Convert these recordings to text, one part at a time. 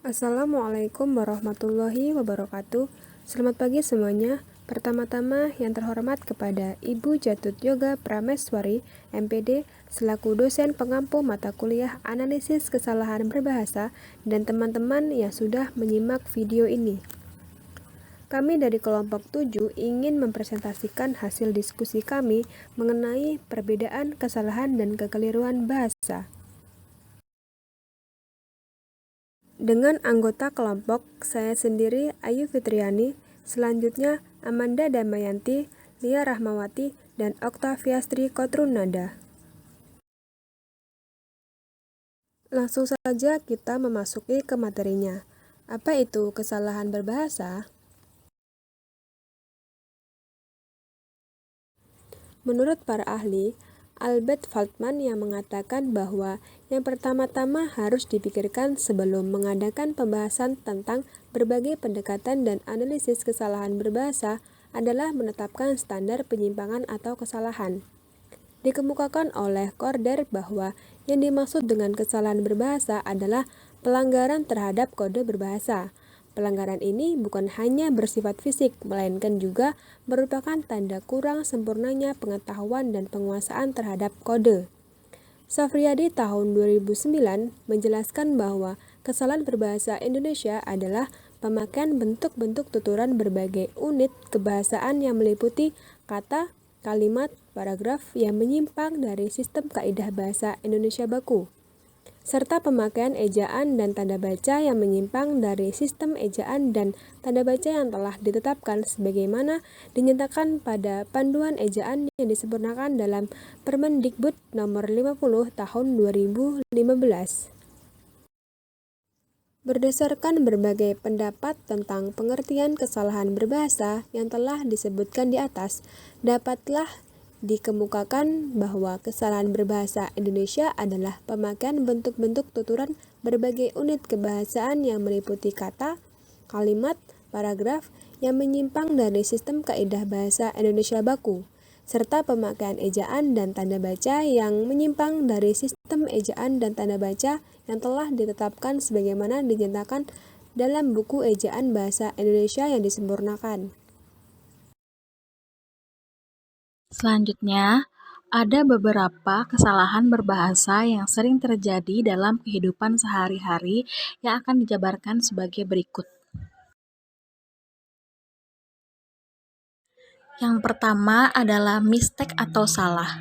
Assalamualaikum warahmatullahi wabarakatuh. Selamat pagi semuanya. Pertama-tama yang terhormat kepada Ibu Jatut Yoga Prameswari, MPD, selaku dosen pengampu mata kuliah analisis kesalahan berbahasa dan teman-teman yang sudah menyimak video ini. Kami dari kelompok 7 ingin mempresentasikan hasil diskusi kami mengenai perbedaan kesalahan dan kekeliruan bahasa. Dengan anggota kelompok, saya sendiri Ayu Fitriani, selanjutnya Amanda Damayanti, Lia Rahmawati, dan Oktaviastri Kotrunada. Langsung saja kita memasuki ke materinya. Apa itu kesalahan berbahasa? Menurut para ahli, Albert Feldman yang mengatakan bahwa yang pertama-tama harus dipikirkan sebelum mengadakan pembahasan tentang berbagai pendekatan dan analisis kesalahan berbahasa adalah menetapkan standar penyimpangan atau kesalahan. Dikemukakan oleh Corder bahwa yang dimaksud dengan kesalahan berbahasa adalah pelanggaran terhadap kode berbahasa. Pelanggaran ini bukan hanya bersifat fisik, melainkan juga merupakan tanda kurang sempurnanya pengetahuan dan penguasaan terhadap kode. Safriyadi tahun 2009 menjelaskan bahwa kesalahan berbahasa Indonesia adalah pemakaian bentuk-bentuk tuturan berbagai unit kebahasaan yang meliputi kata, kalimat, paragraf yang menyimpang dari sistem kaidah bahasa Indonesia baku, serta pemakaian ejaan dan tanda baca yang menyimpang dari sistem ejaan dan tanda baca yang telah ditetapkan sebagaimana dinyatakan pada Panduan Ejaan yang disempurnakan dalam Permendikbud Nomor 50 Tahun 2015. Berdasarkan berbagai pendapat tentang pengertian kesalahan berbahasa yang telah disebutkan di atas, dapatlah dikemukakan bahwa kesalahan berbahasa Indonesia adalah pemakaian bentuk-bentuk tuturan berbagai unit kebahasaan yang meliputi kata, kalimat, paragraf yang menyimpang dari sistem kaidah bahasa Indonesia baku, serta pemakaian ejaan dan tanda baca yang menyimpang dari sistem ejaan dan tanda baca yang telah ditetapkan sebagaimana dinyatakan dalam buku ejaan bahasa Indonesia yang disempurnakan. Selanjutnya, ada beberapa kesalahan berbahasa yang sering terjadi dalam kehidupan sehari-hari yang akan dijabarkan sebagai berikut. Yang pertama adalah mistake atau salah,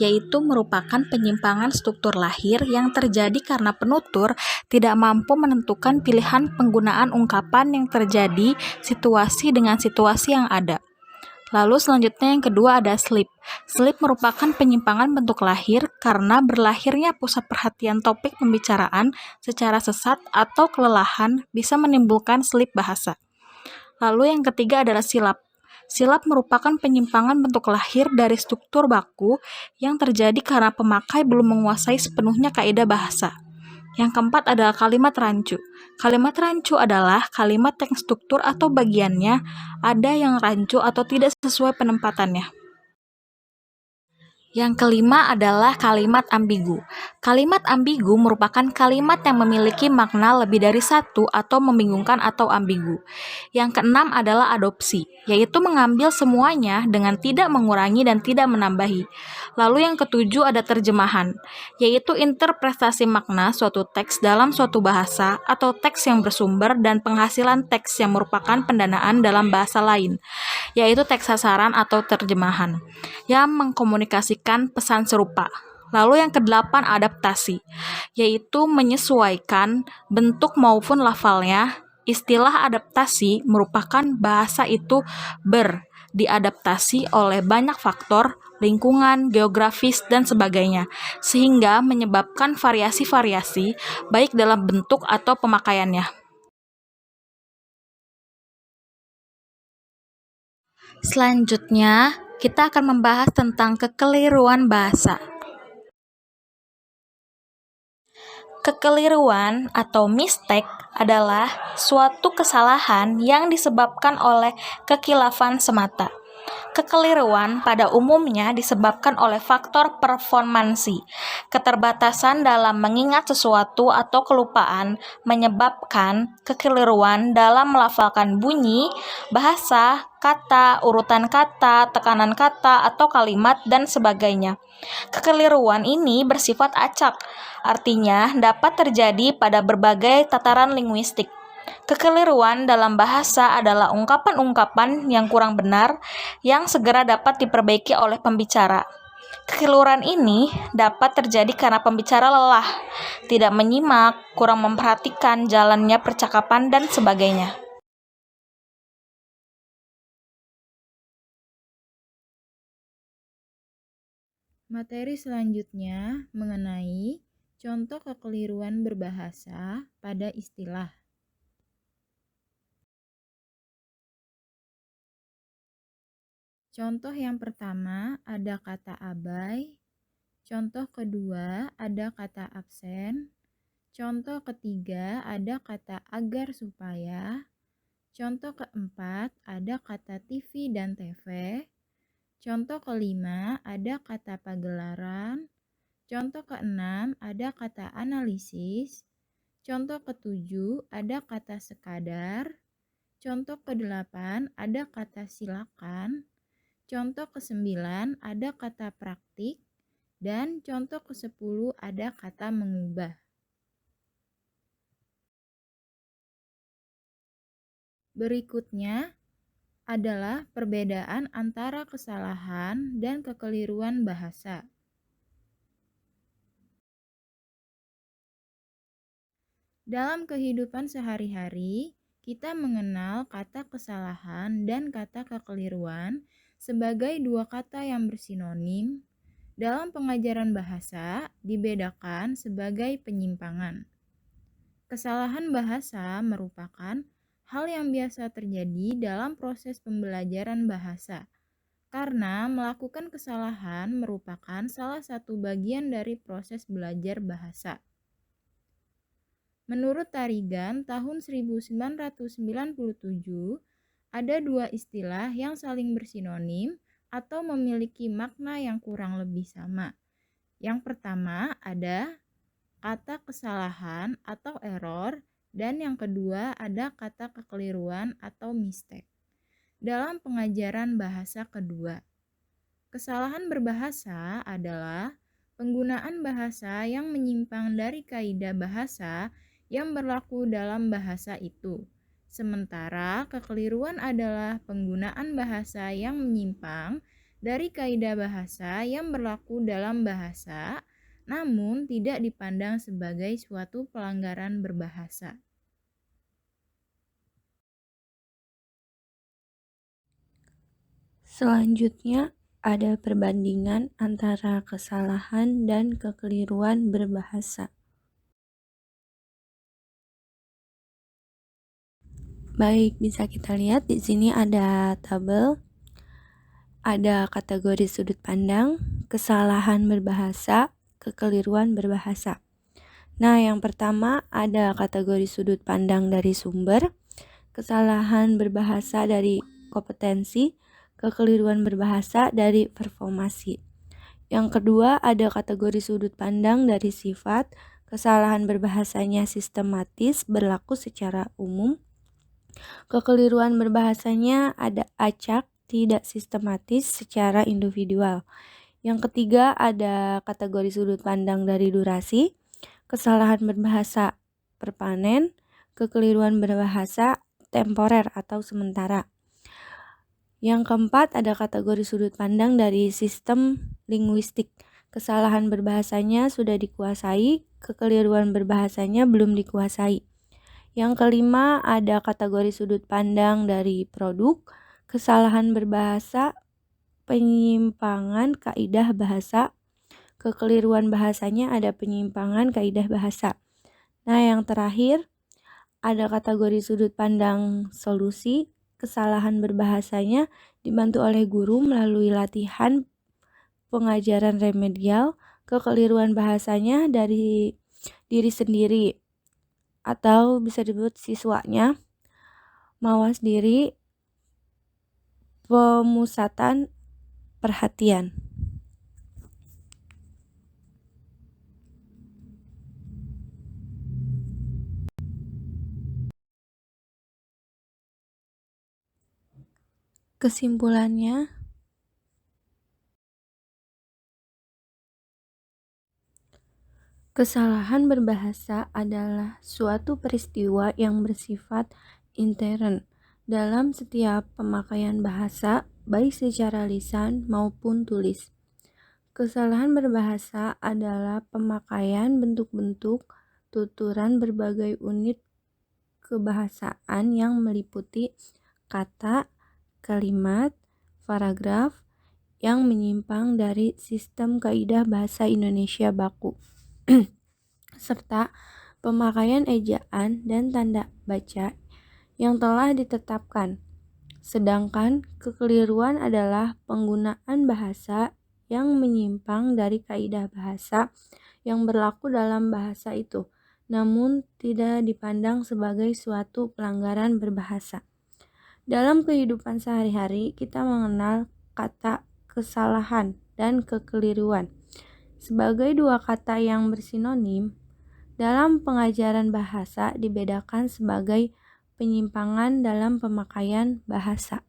yaitu merupakan penyimpangan struktur lahir yang terjadi karena penutur tidak mampu menentukan pilihan penggunaan ungkapan yang terjadi situasi dengan situasi yang ada. Lalu selanjutnya yang kedua ada slip. Slip merupakan penyimpangan bentuk lahir karena berlahirnya pusat perhatian topik pembicaraan secara sesat atau kelelahan bisa menimbulkan slip bahasa. Lalu yang ketiga adalah silap. Silap merupakan penyimpangan bentuk lahir dari struktur baku yang terjadi karena pemakai belum menguasai sepenuhnya kaidah bahasa. Yang keempat adalah kalimat rancu. Kalimat rancu adalah kalimat yang struktur atau bagiannya ada yang rancu atau tidak sesuai penempatannya. Yang kelima adalah kalimat ambigu. Kalimat ambigu merupakan kalimat yang memiliki makna lebih dari satu atau membingungkan atau ambigu. Yang keenam adalah adopsi, yaitu mengambil semuanya dengan tidak mengurangi dan tidak menambahi. Lalu yang ketujuh ada terjemahan, yaitu interpretasi makna suatu teks dalam suatu bahasa atau teks yang bersumber dan penghasilan teks yang merupakan pendanaan dalam bahasa lain, yaitu teks sasaran atau terjemahan, yang mengkomunikasikan pesan serupa. Lalu yang kedelapan adaptasi, yaitu menyesuaikan bentuk maupun lafalnya. Istilah adaptasi merupakan bahasa itu diadaptasi oleh banyak faktor, lingkungan, geografis, dan sebagainya, sehingga menyebabkan variasi-variasi baik dalam bentuk atau pemakaiannya. Selanjutnya, kita akan membahas tentang kekeliruan bahasa. Kekeliruan atau mistake adalah suatu kesalahan yang disebabkan oleh kekilafan semata. Kekeliruan pada umumnya disebabkan oleh faktor performansi. Keterbatasan dalam mengingat sesuatu atau kelupaan menyebabkan kekeliruan dalam melafalkan bunyi, bahasa, kata, urutan kata, tekanan kata, atau kalimat, dan sebagainya. Kekeliruan ini bersifat acak, artinya dapat terjadi pada berbagai tataran linguistik. Kekeliruan dalam bahasa adalah ungkapan-ungkapan yang kurang benar yang segera dapat diperbaiki oleh pembicara. Kekeliruan ini dapat terjadi karena pembicara lelah, tidak menyimak, kurang memperhatikan jalannya percakapan, dan sebagainya. Materi selanjutnya mengenai contoh kekeliruan berbahasa pada istilah. Contoh yang pertama ada kata abai, contoh kedua ada kata absen, contoh ketiga ada kata agar supaya, contoh keempat ada kata TV dan TV, contoh kelima ada kata pagelaran, contoh keenam ada kata analisis, contoh ketujuh ada kata sekadar, contoh kedelapan ada kata silakan, contoh ke-9 ada kata praktik, dan contoh ke-10 ada kata mengubah. Berikutnya adalah perbedaan antara kesalahan dan kekeliruan bahasa. Dalam kehidupan sehari-hari, kita mengenal kata kesalahan dan kata kekeliruan sebagai dua kata yang bersinonim. Dalam pengajaran bahasa dibedakan sebagai penyimpangan. Kesalahan bahasa merupakan hal yang biasa terjadi dalam proses pembelajaran bahasa, karena melakukan kesalahan merupakan salah satu bagian dari proses belajar bahasa. Menurut Tarigan tahun 1997, ada dua istilah yang saling bersinonim atau memiliki makna yang kurang lebih sama. Yang pertama ada kata kesalahan atau error, dan yang kedua ada kata kekeliruan atau mistake. Dalam pengajaran bahasa kedua, kesalahan berbahasa adalah penggunaan bahasa yang menyimpang dari kaidah bahasa yang berlaku dalam bahasa itu. Sementara kekeliruan adalah penggunaan bahasa yang menyimpang dari kaidah bahasa yang berlaku dalam bahasa, namun tidak dipandang sebagai suatu pelanggaran berbahasa. Selanjutnya, ada perbandingan antara kesalahan dan kekeliruan berbahasa. Baik, bisa kita lihat di sini ada tabel, ada kategori sudut pandang, kesalahan berbahasa, kekeliruan berbahasa. Nah, yang pertama ada kategori sudut pandang dari sumber, kesalahan berbahasa dari kompetensi, kekeliruan berbahasa dari performasi. Yang kedua ada kategori sudut pandang dari sifat, kesalahan berbahasanya sistematis, berlaku secara umum. Kekeliruan berbahasanya ada acak, tidak sistematis secara individual. Yang ketiga ada kategori sudut pandang dari durasi, kesalahan berbahasa permanen, kekeliruan berbahasa temporer atau sementara. Yang keempat ada kategori sudut pandang dari sistem linguistik. Kesalahan berbahasanya sudah dikuasai, kekeliruan berbahasanya belum dikuasai. Yang kelima ada kategori sudut pandang dari produk, kesalahan berbahasa, penyimpangan kaidah bahasa, kekeliruan bahasanya ada penyimpangan kaidah bahasa. Nah, yang terakhir ada kategori sudut pandang solusi, kesalahan berbahasanya dibantu oleh guru melalui latihan pengajaran remedial, kekeliruan bahasanya dari diri sendiri atau bisa disebut siswanya mawas diri pemusatan perhatian. Kesimpulannya, kesalahan berbahasa adalah suatu peristiwa yang bersifat intern dalam setiap pemakaian bahasa, baik secara lisan maupun tulis. Kesalahan berbahasa adalah pemakaian bentuk-bentuk tuturan berbagai unit kebahasaan yang meliputi kata, kalimat, paragraf yang menyimpang dari sistem kaidah bahasa Indonesia baku, serta pemakaian ejaan dan tanda baca yang telah ditetapkan. Sedangkan kekeliruan adalah penggunaan bahasa yang menyimpang dari kaidah bahasa yang berlaku dalam bahasa itu, namun tidak dipandang sebagai suatu pelanggaran berbahasa. Dalam kehidupan sehari-hari, kita mengenal kata kesalahan dan kekeliruan sebagai dua kata yang bersinonim. Dalam pengajaran bahasa dibedakan sebagai penyimpangan dalam pemakaian bahasa.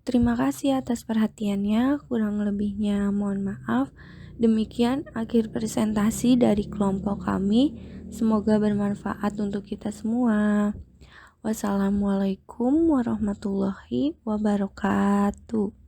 Terima kasih atas perhatiannya, kurang lebihnya mohon maaf. Demikian akhir presentasi dari kelompok kami. Semoga bermanfaat untuk kita semua. Wassalamualaikum warahmatullahi wabarakatuh.